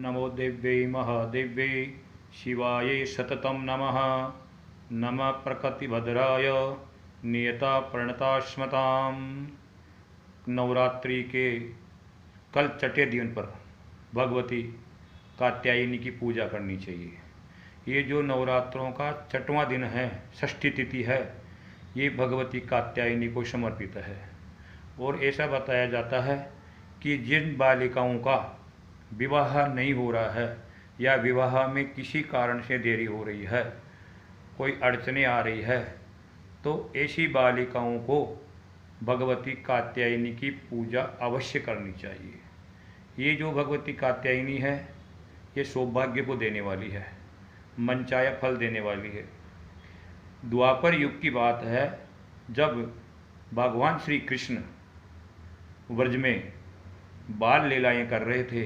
नमो देव्यै महादेव्यै शिवायै सततं नमः। नमः प्रकृतिभद्राय नियता प्रणतास्मताम। नवरात्रि के कल छठे दिन पर भगवती कात्यायनी की पूजा करनी चाहिए। ये जो नवरात्रों का छठवां दिन है, षष्ठी तिथि है, ये भगवती कात्यायनी को समर्पित है। और ऐसा बताया जाता है कि जिन बालिकाओं का विवाह नहीं हो रहा है या विवाह में किसी कारण से देरी हो रही है, कोई अड़चने आ रही है, तो ऐसी बालिकाओं को भगवती कात्यायनी की पूजा अवश्य करनी चाहिए। ये जो भगवती कात्यायनी है, ये सौभाग्य को देने वाली है, मनचाया फल देने वाली है। द्वापर युग की बात है, जब भगवान श्री कृष्ण व्रज में बाल लीलाएँ कर रहे थे,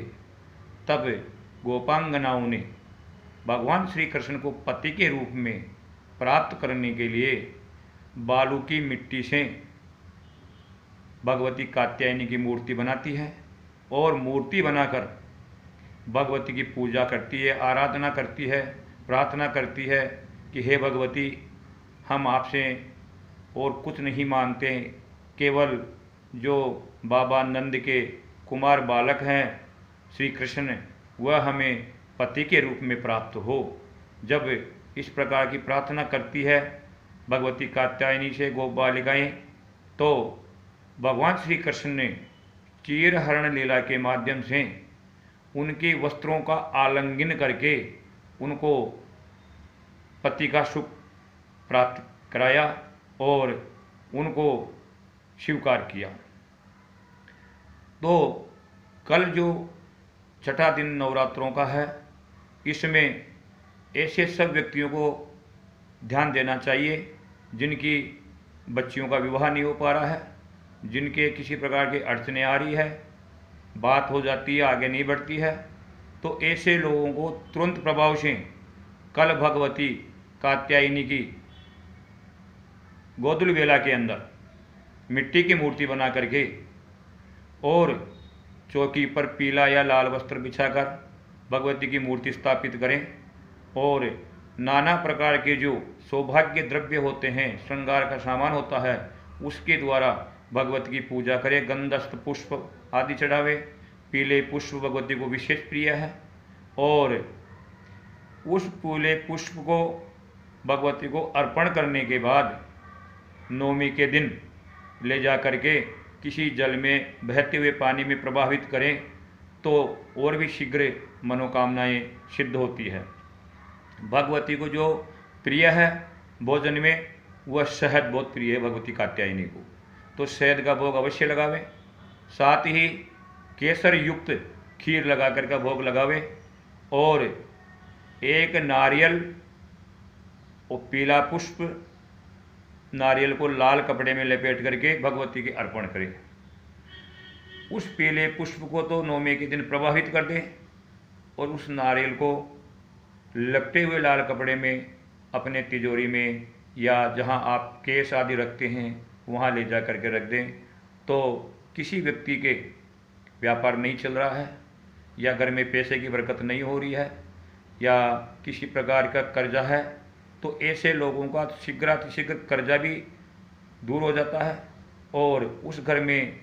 तब गोपांगनाओं ने भगवान श्री कृष्ण को पति के रूप में प्राप्त करने के लिए बालू की मिट्टी से भगवती कात्यायनी की मूर्ति बनाती है और मूर्ति बनाकर भगवती की पूजा करती है, आराधना करती है, प्रार्थना करती है कि हे भगवती, हम आपसे और कुछ नहीं मांगते, केवल जो बाबा नंद के कुमार बालक हैं श्री कृष्ण, वह हमें पति के रूप में प्राप्त हो। जब इस प्रकार की प्रार्थना करती है भगवती कात्यायनी से गो बालिकाएँ, तो भगवान श्री कृष्ण ने चीरहरण लीला के माध्यम से उनके वस्त्रों का आलिंगन करके उनको पति का सुख प्राप्त कराया और उनको स्वीकार किया। तो कल जो छठा दिन नवरात्रों का है, इसमें ऐसे सब व्यक्तियों को ध्यान देना चाहिए जिनकी बच्चियों का विवाह नहीं हो पा रहा है, जिनके किसी प्रकार की अड़चने आ रही है, बात हो जाती है आगे नहीं बढ़ती है, तो ऐसे लोगों को तुरंत प्रभाव से कल भगवती कात्यायनी की गोधूली वेला के अंदर मिट्टी की मूर्ति बना करके और चौकी पर पीला या लाल वस्त्र बिछाकर भगवती की मूर्ति स्थापित करें और नाना प्रकार के जो सौभाग्य द्रव्य होते हैं, श्रृंगार का सामान होता है, उसके द्वारा भगवती की पूजा करें। गंधस्थ पुष्प आदि चढ़ावे। पीले पुष्प भगवती को विशेष प्रिय है और उस पीले पुष्प को भगवती को अर्पण करने के बाद नवमी के दिन ले जा करके किसी जल में बहते हुए पानी में प्रवाहित करें तो और भी शीघ्र मनोकामनाएं सिद्ध होती है। भगवती को जो प्रिय है भोजन में, वह शहद बहुत प्रिय है भगवती कात्यायनी को, तो शहद का भोग अवश्य लगावे। साथ ही केसर युक्त खीर लगा कर का भोग लगावे और एक नारियल और पीला पुष्प, नारियल को लाल कपड़े में लपेट करके भगवती के अर्पण करें। उस पीले पुष्प को तो नवमी के दिन प्रवाहित कर दें और उस नारियल को लपटे हुए लाल कपड़े में अपने तिजोरी में या जहां आप केस आदि रखते हैं वहां ले जा करके रख दें। तो किसी व्यक्ति के व्यापार नहीं चल रहा है या घर में पैसे की बरकत नहीं हो रही है या किसी प्रकार का कर्जा है, तो ऐसे लोगों का शीघ्रातिशीघ्र कर्जा भी दूर हो जाता है और उस घर में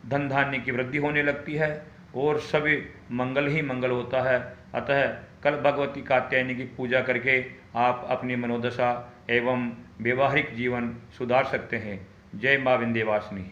धन धान्य की वृद्धि होने लगती है और सभी मंगल ही मंगल होता है। अतः कल भगवती कात्यायनी की पूजा करके आप अपनी मनोदशा एवं व्यवहारिक जीवन सुधार सकते हैं। जय मां विंध्यवासिनी।